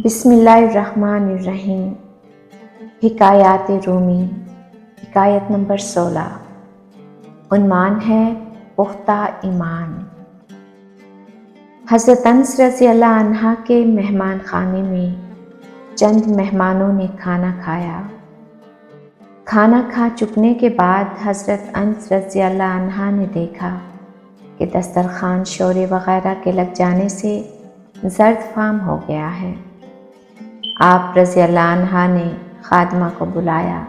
بسم اللہ الرحمن الرحیم۔ حکایات رومی، حکایت نمبر 16۔ عنوان ہے پختہ ایمان۔ حضرت انس رضی اللہ عنہ کے مہمان خانے میں چند مہمانوں نے کھانا کھایا۔ کھانا کھا چکنے کے بعد حضرت انس رضی اللہ عنہ نے دیکھا کہ دسترخوان شورے وغیرہ کے لگ جانے سے زرد فام ہو گیا ہے۔ آپ رضی اللہ عنہ نے خادمہ کو بلایا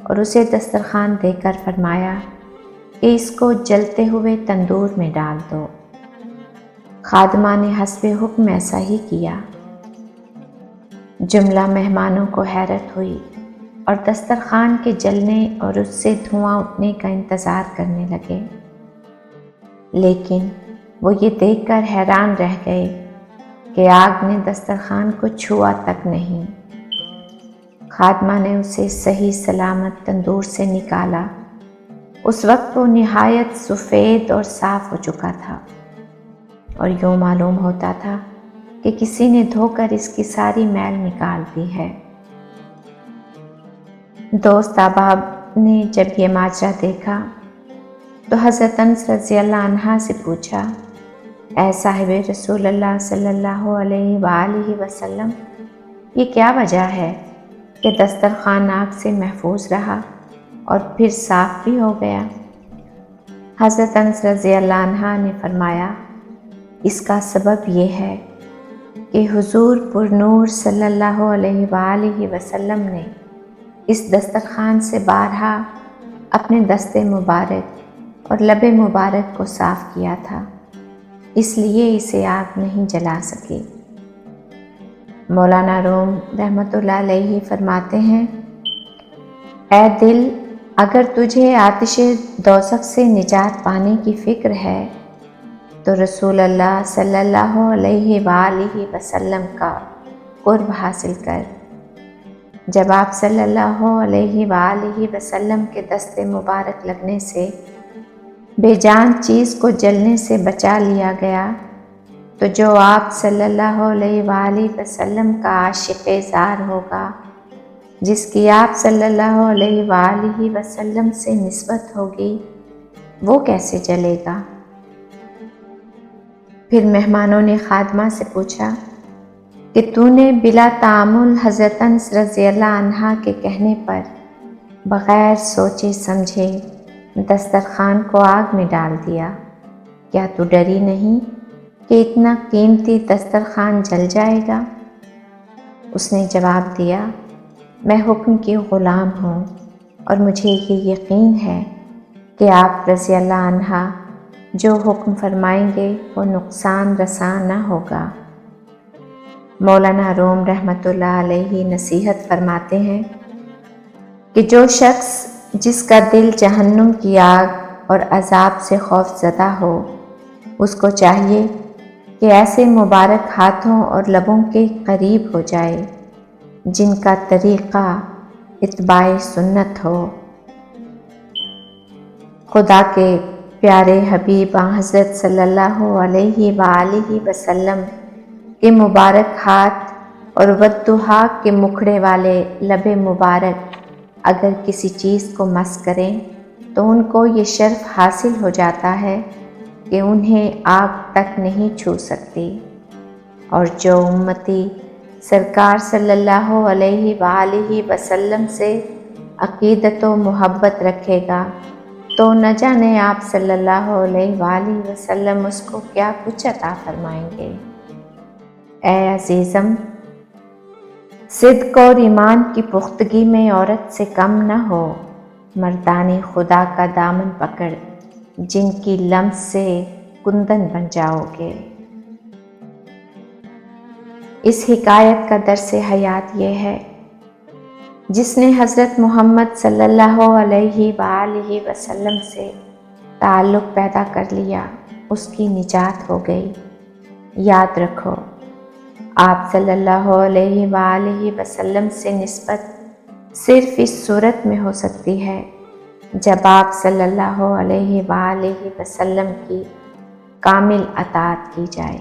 اور اسے دسترخوان دے کر فرمایا کہ اس کو جلتے ہوئے تندور میں ڈال دو۔ خادمہ نے حسب حکم ایسا ہی کیا۔ جملہ مہمانوں کو حیرت ہوئی اور دسترخوان کے جلنے اور اس سے دھواں اٹھنے کا انتظار کرنے لگے، لیکن وہ یہ دیکھ کر حیران رہ گئے کہ آگ نے دسترخوان کو چھوا تک نہیں۔ خادمہ نے اسے صحیح سلامت تندور سے نکالا۔ اس وقت وہ نہایت سفید اور صاف ہو چکا تھا اور یوں معلوم ہوتا تھا کہ کسی نے دھو کر اس کی ساری میل نکال دی ہے۔ دوست احباب نے جب یہ ماجرا دیکھا تو حضرت انس رضی اللہ عنہ سے پوچھا، اے صاحب رسول اللہ صلی اللہ علیہ وآلہ وسلم، یہ کیا وجہ ہے کہ دسترخوان آگ سے محفوظ رہا اور پھر صاف بھی ہو گیا؟ حضرت انس رضی اللہ عنہ نے فرمایا، اس کا سبب یہ ہے کہ حضور پر نور صلی اللہ علیہ وآلہ وسلم نے اس دسترخوان سے بارہا اپنے دست مبارک اور لب مبارک کو صاف کیا تھا، اس لیے اسے آگ نہیں جلا سکی۔ مولانا روم رحمۃ اللہ علیہ فرماتے ہیں، اے دل، اگر تجھے آتش دوزخ سے نجات پانے کی فکر ہے تو رسول اللہ صلی اللہ علیہ وآلہ وسلم کا قرب حاصل کر۔ جب آپ صلی اللہ علیہ وآلہ وسلم کے دست مبارک لگنے سے بے جان چیز کو جلنے سے بچا لیا گیا تو جو آپ صلی اللہ علیہ وآلہ وسلم کا عاشق زار ہوگا، جس کی آپ صلی اللہ علیہ وآلہ وسلم سے نسبت ہوگی، وہ کیسے جلے گا؟ پھر مہمانوں نے خادمہ سے پوچھا کہ تو نے بلا تعامل حضرت انس رضی اللہ عنہ کے کہنے پر بغیر سوچے سمجھے دسترخوان کو آگ میں ڈال دیا، کیا تو ڈری نہیں کہ اتنا قیمتی دسترخوان جل جائے گا؟ اس نے جواب دیا، میں حکم کی غلام ہوں اور مجھے یہ یقین ہے کہ آپ رضی اللہ عنہ جو حکم فرمائیں گے وہ نقصان رساں نہ ہوگا۔ مولانا روم رحمۃ اللہ علیہ نصیحت فرماتے ہیں کہ جو شخص جس کا دل جہنم کی آگ اور عذاب سے خوف زدہ ہو، اس کو چاہیے کہ ایسے مبارک ہاتھوں اور لبوں کے قریب ہو جائے جن کا طریقہ اتباع سنت ہو۔ خدا کے پیارے حبیب حضرت صلی اللہ علیہ وآلہ وسلم کے مبارک ہاتھ اور والضحیٰ کے مکھڑے والے لب مبارک اگر کسی چیز کو مس کریں تو ان کو یہ شرف حاصل ہو جاتا ہے کہ انہیں آگ تک نہیں چھو سکتی، اور جو امتی سرکار صلی اللہ علیہ وآلہ وسلم سے عقیدت و محبت رکھے گا تو نہ جانے آپ صلی اللہ علیہ وآلہ وسلم اس کو کیا کچھ عطا فرمائیں گے۔ اے عزیزم، صدق اور ایمان کی پختگی میں عورت سے کم نہ ہو، مردان خدا کا دامن پکڑ جن کی لمس سے کندن بن جاؤ گے۔ اس حکایت کا درس حیات یہ ہے، جس نے حضرت محمد صلی اللہ علیہ وآلہ وسلم سے تعلق پیدا کر لیا، اس کی نجات ہو گئی۔ یاد رکھو، آپ صلی اللہ علیہ وآلہ وسلم سے نسبت صرف اس صورت میں ہو سکتی ہے جب آپ صلی اللہ علیہ وآلہ وسلم کی کامل اطاعت کی جائے۔